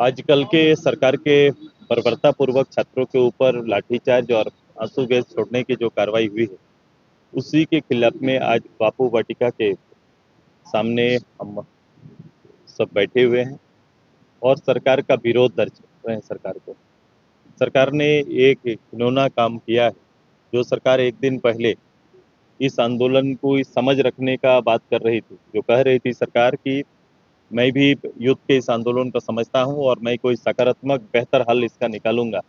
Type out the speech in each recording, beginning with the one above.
आजकल के सरकार के बर्बरतापूर्वक छात्रों के ऊपर लाठीचार्ज और आंसू गैस छोड़ने की जो कार्रवाई हुई है, उसी के खिलाफ में आज बापू वाटिका के सामने हम सब बैठे हुए हैं और सरकार का विरोध दर्ज कर रहे हैं सरकार को। सरकार ने एक घिनौना काम किया है। जो सरकार एक दिन पहले इस आंदोलन को इस समझ रखने का बात कर रही थी, जो कह रही थी सरकार कि मैं भी युद्ध के इस आंदोलन को समझता हूं और मैं कोई सकारात्मक बेहतर हल इसका निकालूंगा।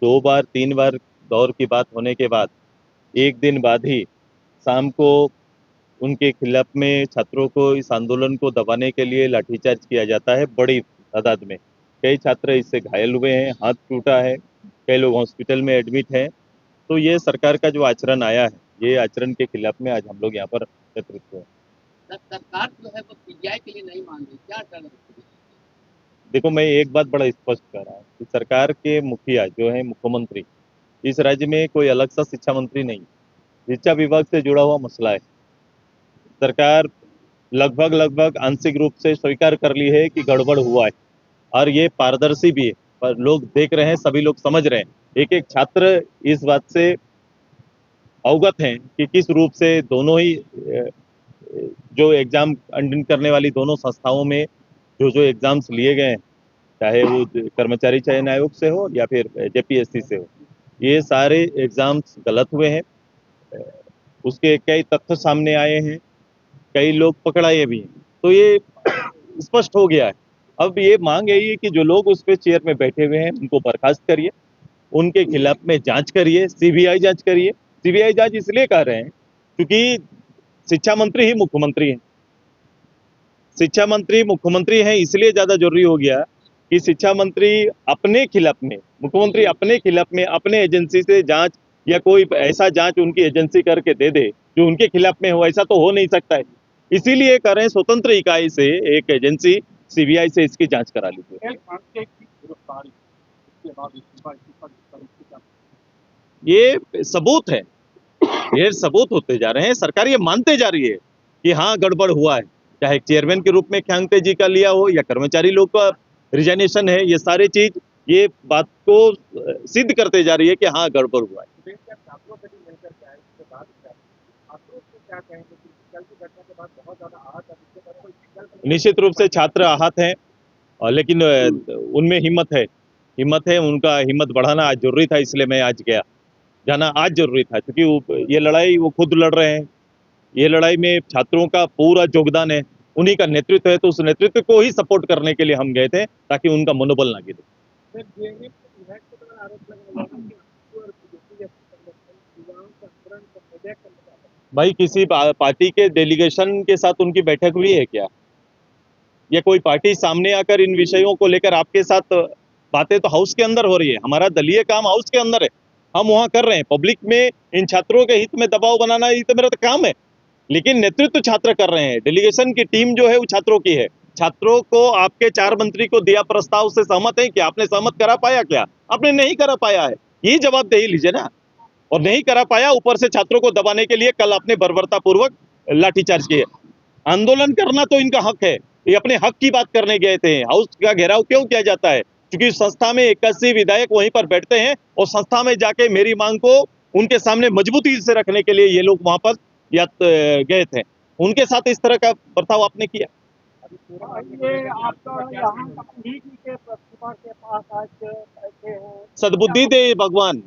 2 बार 3 बार दौर की बात होने के बाद एक दिन बाद ही शाम को उनके खिलाफ में छात्रों को इस आंदोलन को दबाने के लिए लाठीचार्ज किया जाता है बड़ी तादाद में। कई छात्र इससे घायल हुए हैं, हाथ टूटा है, कई लोग हॉस्पिटल में एडमिट हैं। तो ये सरकार का जो आचरण आया है, ये आचरण के खिलाफ में आज हम लोग यहाँ पर एकत्रित हुए। सरकार जो है वो पीजीआई के लिए नहीं मान रही, क्या डर है? देखो, मैं एक बात बड़ा स्पष्ट कर रहा हूँ कि सरकार के मुखिया जो है मुख्यमंत्री, इस राज्य में कोई अलग सा शिक्षा मंत्री नहीं, शिक्षा विभाग से जुड़ा हुआ मसला है। सरकार लगभग आंशिक रूप से स्वीकार कर ली है कि गड़बड़ हुआ है और ये पारदर्शी भी है, पर लोग देख रहे हैं, सभी लोग समझ रहे हैं। एक एक छात्र इस बात से अवगत हैं कि किस रूप से दोनों ही जो एग्जाम कंडक्ट करने वाली दोनों संस्थाओं में जो एग्जाम्स लिए गए हैं, चाहे वो कर्मचारी चयन आयोग से हो या फिर जेपीएससी से हो, ये सारे एग्जाम्स गलत हुए हैं। उसके कई तथ्य सामने आए हैं, कई लोग पकड़ाए भी हैं। तो ये स्पष्ट हो गया है। अब ये मांग यही है कि जो लोग उस पे चेयर में बैठे हुए हैं उनको बर्खास्त करिए, उनके खिलाफ में जांच करिए, सीबीआई जांच करिए। सीबीआई जांच इसलिए कर रहे हैं क्योंकि शिक्षा मंत्री ही मुख्यमंत्री हैं। शिक्षा मंत्री मुख्यमंत्री हैं, इसलिए ज्यादा जरूरी हो गया कि शिक्षा मंत्री अपने खिलाफ में, मुख्यमंत्री अपने खिलाफ में अपने एजेंसी से जांच या कोई ऐसा जांच उनकी एजेंसी करके दे दे जो उनके खिलाफ में हो। ऐसा तो हो नहीं सकता है, इसीलिए कर रहे हैं स्वतंत्र इकाई से एक एजेंसी सीबीआई से इसकी जांच करा लीजिए। ये सबूत है, ये सबूत होते जा रहे हैं। सरकार ये मानते जा रही है कि हाँ गड़बड़ हुआ है, चाहे चेयरमैन के रूप में ख्यांगते जी का लिया हो या कर्मचारी लोग का रिजाइनेशन है, ये सारी चीज ये बात को सिद्ध करते जा रही है कि हाँ गड़बड़ हुआ है। निश्चित रूप से छात्र आहत हैं, लेकिन उनमें हिम्मत है, उनका हिम्मत बढ़ाना आज जरूरी था, इसलिए मैं आज गया। जाना आज जरूरी था क्योंकि ये लड़ाई वो खुद लड़ रहे हैं। ये लड़ाई में छात्रों का पूरा योगदान है, उन्हीं का नेतृत्व है, तो उस नेतृत्व को ही सपोर्ट करने के लिए हम गए थे ताकि उनका मनोबल ना गिरे। भाई, किसी पार्टी के डेलीगेशन के साथ उनकी बैठक हुई है क्या? या कोई पार्टी सामने आकर इन विषयों को लेकर आपके साथ बातें तो हाउस के अंदर हो रही है। हमारा दलीय काम हाउस के अंदर है, हम वहां कर रहे हैं। पब्लिक में इन छात्रों के हित में दबाव बनाना ये तो मेरा तो काम है, लेकिन नेतृत्व छात्र कर रहे हैं। डेलीगेशन की टीम जो है वो छात्रों की है। छात्रों को आपके 4 मंत्री को दिया प्रस्ताव से सहमत है क्या? आपने सहमत करा पाया क्या? आपने नहीं करा पाया है, ये जवाबदेही लीजिए ना। और नहीं करा पाया, ऊपर से छात्रों को दबाने के लिए कल आपने बर्बरतापूर्वक लाठीचार्ज किए। आंदोलन करना तो इनका हक है, ये अपने हक की बात करने गए थे। हाउस का घेराव क्यों किया जाता है? क्योंकि संस्था में 81 विधायक वहीं पर बैठते हैं और संस्था में जाके मेरी मांग को उनके सामने मजबूती से रखने के लिए ये लोग वहां पर गए थे। उनके साथ इस तरह का बर्ताव आपने किया। ये आपका यहाँ तकनीक के प्रतिभा के पास आज ऐसे हैं। सद्बुद्धि दे भगवान,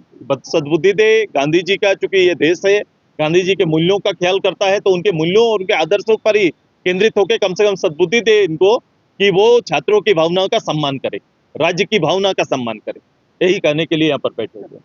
सद्बुद्धि दे। गांधी जी का, चूंकि ये देश है गांधी जी के मूल्यों का ख्याल करता है, तो उनके मूल्यों और उनके आदर्शों पर ही केंद्रित होकर कम से कम सद्बुद्धि दे इनको कि वो छात्रों की भावनाओं का सम्मान करे, राज्य की भावना का सम्मान करे। यही कहने के लिए यहाँ पर बैठे हुए।